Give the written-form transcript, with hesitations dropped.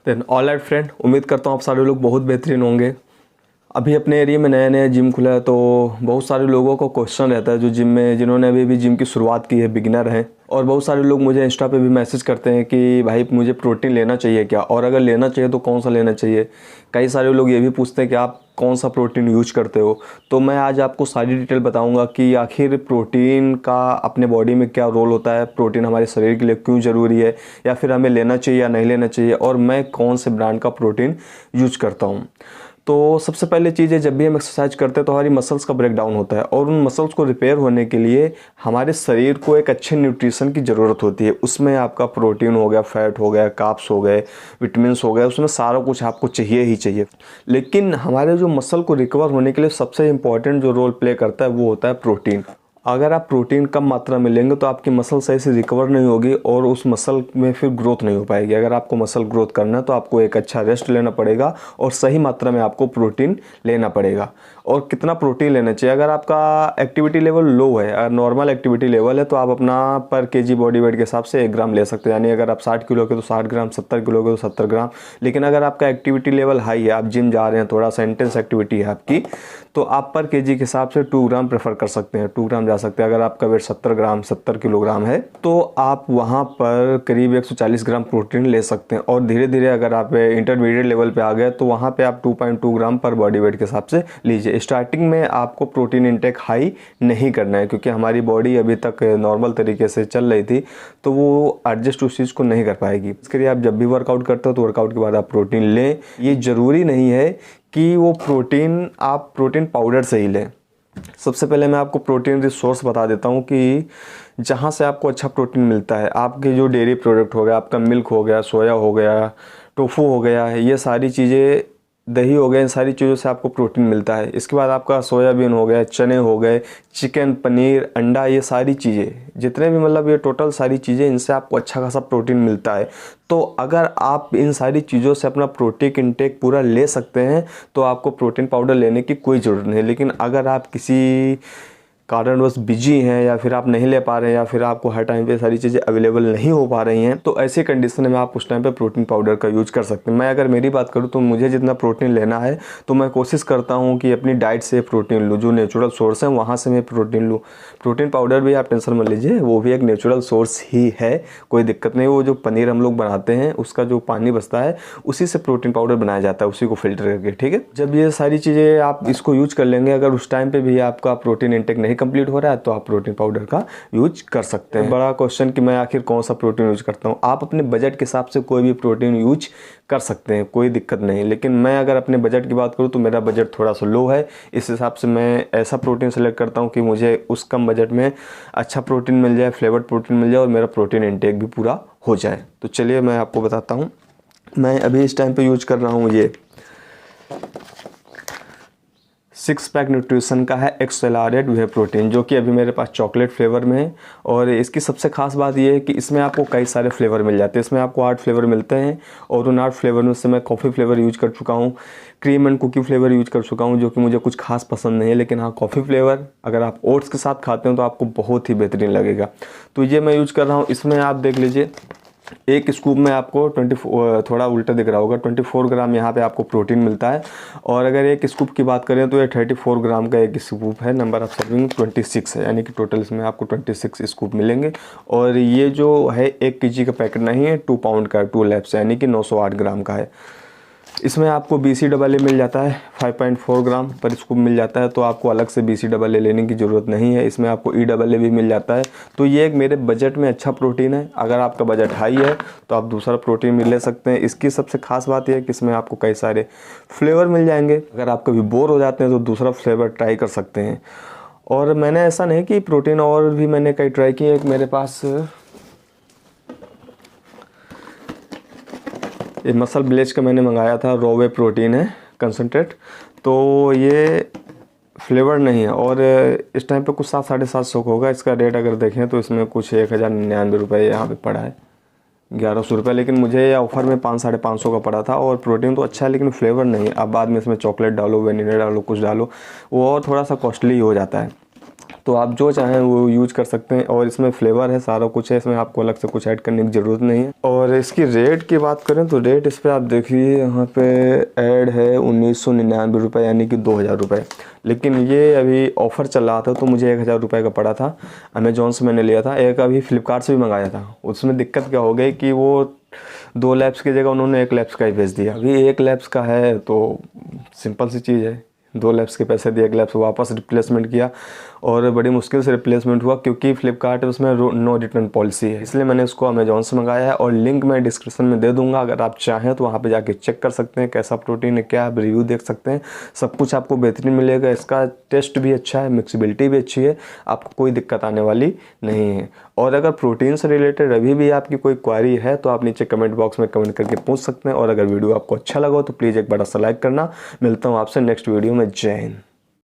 Then all right friend, उम्मीद करता हूँ आप सारे लोग बहुत बेहतरीन होंगे। अभी अपने एरिया में नया नया जिम खुला है तो बहुत सारे लोगों को क्वेश्चन रहता है जो जिम में जिन्होंने अभी जिम की शुरुआत की है, बिगिनर हैं। और बहुत सारे लोग मुझे इंस्टा पे भी मैसेज करते हैं कि भाई मुझे प्रोटीन लेना चाहिए क्या, और अगर लेना चाहिए तो कौन सा लेना चाहिए। कई सारे लोग ये भी पूछते हैं कि आप कौन सा प्रोटीन यूज करते हो। तो मैं आज आपको सारी डिटेल बताऊंगा कि आखिर प्रोटीन का अपने बॉडी में क्या रोल होता है, प्रोटीन हमारे शरीर के लिए क्यों ज़रूरी है, या फिर हमें लेना चाहिए या नहीं लेना चाहिए, और मैं कौन से ब्रांड का प्रोटीन यूज करता हूँ। तो सबसे पहले चीज़ है, जब भी हम एक्सरसाइज करते हैं तो हमारी मसल्स का ब्रेकडाउन होता है, और उन मसल्स को रिपेयर होने के लिए हमारे शरीर को एक अच्छे न्यूट्रिशन की ज़रूरत होती है। उसमें आपका प्रोटीन हो गया, फैट हो गया, कार्ब्स हो गए, विटामिन्स हो गए, उसमें सारा कुछ आपको चाहिए ही चाहिए। लेकिन हमारे जो मसल को रिकवर होने के लिए सबसे इम्पॉर्टेंट जो रोल प्ले करता है वो होता है प्रोटीन। अगर आप प्रोटीन कम मात्रा में लेंगे तो आपकी मसल सही से रिकवर नहीं होगी और उस मसल में फिर ग्रोथ नहीं हो पाएगी। अगर आपको मसल ग्रोथ करना है तो आपको एक अच्छा रेस्ट लेना पड़ेगा और सही मात्रा में आपको प्रोटीन लेना पड़ेगा। और कितना प्रोटीन लेना चाहिए, अगर आपका एक्टिविटी लेवल लो है, अगर नॉर्मल एक्टिविटी लेवल है तो आप अपना पर केजी बॉडी वेट के हिसाब से 1 ग्राम ले सकते हैं। यानी अगर आप 60 किलो के तो 60 ग्राम, 70 किलो के तो 70 ग्राम। लेकिन अगर आपका एक्टिविटी लेवल हाई है, आप जिम जा रहे हैं, थोड़ा सा इंटेंस एक्टिविटी है आपकी, तो आप पर केजी के हिसाब से 2 ग्राम प्रेफर कर सकते हैं, 2 ग्राम जा सकते हैं। अगर आपका वेट 70 ग्राम, 70 किलोग्राम है तो आप वहाँ पर करीब 140 ग्राम प्रोटीन ले सकते हैं। और धीरे धीरे अगर आप इंटरमीडिएट लेवल पे आ गए तो वहाँ पे आप 2.2 ग्राम पर बॉडी वेट के हिसाब से लीजिए। स्टार्टिंग में आपको प्रोटीन इंटेक हाई नहीं करना है, क्योंकि हमारी बॉडी अभी तक नॉर्मल तरीके से चल रही थी तो वो एडजस्ट उस चीज़ को नहीं कर पाएगी। इसके लिए आप जब भी वर्कआउट करते हो तो वर्कआउट के बाद आप प्रोटीन लें। ये ज़रूरी नहीं है कि वो प्रोटीन आप प्रोटीन पाउडर से ही लें। सबसे पहले मैं आपको प्रोटीन रिसोर्स बता देता हूँ कि जहाँ से आपको अच्छा प्रोटीन मिलता है। आपके जो डेयरी प्रोडक्ट हो गया, आपका मिल्क हो गया, सोया हो गया, टोफू हो गया, ये सारी चीज़ें, दही हो गया, इन सारी चीज़ों से आपको प्रोटीन मिलता है। इसके बाद आपका सोयाबीन हो गया, चने हो गए, चिकन, पनीर, अंडा, ये सारी चीज़ें जितने भी मतलब ये टोटल सारी चीज़ें, इनसे आपको अच्छा खासा प्रोटीन मिलता है। तो अगर आप इन सारी चीज़ों से अपना प्रोटीन इंटेक पूरा ले सकते हैं तो आपको प्रोटीन पाउडर लेने की कोई ज़रूरत नहीं है। लेकिन अगर आप किसी कारणवश बिजी हैं, या फिर आप नहीं ले पा रहे हैं, या फिर आपको हर टाइम पे सारी चीज़ें अवेलेबल नहीं हो पा रही हैं, तो ऐसी कंडीशन में आप उस टाइम पे प्रोटीन पाउडर का यूज कर सकते हैं। मैं अगर मेरी बात करूँ तो मुझे जितना प्रोटीन लेना है तो मैं कोशिश करता हूँ कि अपनी डाइट से प्रोटीन लूँ, जो नेचुरल सोर्स है वहाँ से मैं प्रोटीन लूँ। प्रोटीन पाउडर भी आप टेंशन मत लीजिए, वो भी एक नेचुरल सोर्स ही है, कोई दिक्कत नहीं। वो जो पनीर हम लोग बनाते हैं उसका जो पानी बचता है उसी से प्रोटीन पाउडर बनाया जाता है, उसी को फिल्टर करके, ठीक है। जब ये सारी चीज़ें आप इसको यूज कर लेंगे, अगर उस टाइम पे भी आपका प्रोटीन इंटेक नहीं कंप्लीट हो रहा है तो आप प्रोटीन पाउडर का यूज कर सकते हैं। बड़ा क्वेश्चन कि मैं आखिर कौन सा प्रोटीन यूज करता हूँ। आप अपने बजट के हिसाब से कोई भी प्रोटीन यूज कर सकते हैं, कोई दिक्कत नहीं। लेकिन मैं अगर अपने बजट की बात करूँ तो मेरा बजट थोड़ा सा लो है, इस हिसाब से मैं ऐसा प्रोटीन सेलेक्ट करता हूँ कि मुझे उस कम बजट में अच्छा प्रोटीन मिल जाए, फ्लेवर्ड प्रोटीन मिल जाए और मेरा प्रोटीन इंटेक भी पूरा हो जाए। तो चलिए मैं आपको बताता हूँ। मैं अभी इस टाइम पे यूज कर रहा हूँ ये 6 पैक न्यूट्रिशन का है एक्सेलरेट वे प्रोटीन, जो कि अभी मेरे पास चॉकलेट फ्लेवर में है। और इसकी सबसे खास बात ये है कि इसमें आपको कई सारे फ्लेवर मिल जाते हैं। इसमें आपको 8 फ्लेवर मिलते हैं, और उन 8 फ्लेवर में से मैं कॉफ़ी फ्लेवर यूज कर चुका हूँ, cream and cookie flavour use कर चुका हूँ, जो कि मुझे कुछ खास पसंद नहीं है। लेकिन हाँ, कॉफ़ी फ्लेवर अगर आप ओट्स के साथ खाते हो तो आपको बहुत ही बेहतरीन लगेगा। तो ये मैं यूज कर रहा हूँ। इसमें आप देख लीजिए, एक स्कूप में आपको 24, थोड़ा उल्टा दिख रहा होगा, 24 ग्राम यहाँ पे आपको प्रोटीन मिलता है। और अगर एक स्कूप की बात करें तो ये 34 ग्राम का एक स्कूप है। नंबर ऑफ सर्विंग 26 है, यानी कि टोटल इसमें आपको 26 स्कूप मिलेंगे। और ये जो है 1 केजी का पैकेट नहीं है, 2 पाउंड का है, 2 लैप्स, यानी कि 908 ग्राम का है। इसमें आपको BCAA मिल जाता है, 5.4 ग्राम पर स्कूप मिल जाता है, तो आपको अलग से BCAA लेने की ज़रूरत नहीं है। इसमें आपको EAA भी मिल जाता है। तो ये एक मेरे बजट में अच्छा प्रोटीन है। अगर आपका बजट हाई है तो आप दूसरा प्रोटीन भी ले सकते हैं। इसकी सबसे खास बात यह है कि इसमें आपको कई सारे फ्लेवर मिल जाएंगे। अगर आप कभी बोर हो जाते हैं तो दूसरा फ्लेवर ट्राई कर सकते हैं। और मैंने ऐसा नहीं कि प्रोटीन और भी मैंने कई ट्राई किए। एक मेरे पास ये मसल ब्लेज का मैंने मंगाया था, रोवे प्रोटीन है कंसनट्रेट, तो ये फ्लेवर नहीं है। और इस टाइम पे कुछ 700-750 का होगा। इसका रेट अगर देखें तो इसमें कुछ 1099 रुपये यहाँ पे पड़ा है, 1100 रुपये। लेकिन मुझे ये ऑफ़र में 500-550 का पड़ा था। और प्रोटीन तो अच्छा है लेकिन फ्लेवर नहीं है। अब बाद में इसमें चॉकलेट डालो, वेनिला डालो, कुछ डालो, वो और थोड़ा सा कॉस्टली हो जाता है। तो आप जो चाहें वो यूज कर सकते हैं। और इसमें फ्लेवर है, सारा कुछ है, इसमें आपको अलग से कुछ ऐड करने की ज़रूरत नहीं है। और इसकी रेट की बात करें तो रेट इस पर आप देखिए यहाँ पे ऐड है 1999 रुपये, यानी कि 2000 रुपये। लेकिन ये अभी ऑफ़र चल रहा था तो मुझे 1000 रुपये का पड़ा था। अमेजोन से मैंने लिया था। एक अभी फ्लिपकार्ट से भी मंगाया था। उसमें दिक्कत क्या हो गई कि वो 2 लैब्स की जगह उन्होंने 1 लैब्स का ही भेज दिया। अभी 1 लैब्स का है तो सिंपल सी चीज़ है, 2 लैब्स के पैसे दिए, 1 लैब्स वापस रिप्लेसमेंट किया और बड़ी मुश्किल से रिप्लेसमेंट हुआ, क्योंकि फ्लिपकार्ट उसमें नो रिटर्न पॉलिसी है। इसलिए मैंने उसको अमेजोन से मंगाया है और लिंक मैं डिस्क्रिप्शन में दे दूंगा। अगर आप चाहें तो वहाँ पे जाके चेक कर सकते हैं कैसा प्रोटीन है, क्या आप रिव्यू देख सकते हैं। सब कुछ आपको बेहतरीन मिलेगा। इसका टेस्ट भी अच्छा है, मिक्सिबिलिटी भी अच्छी है, आपको कोई दिक्कत आने वाली नहीं है। और अगर प्रोटीन से रिलेटेड अभी भी आपकी कोई क्वारी है तो आप नीचे कमेंट बॉक्स में कमेंट करके पूछ सकते हैं। और अगर वीडियो आपको अच्छा लगा हो तो प्लीज़ एक बड़ा सा लाइक करना। मिलता हूँ आपसे नेक्स्ट वीडियो में। जय हिंद।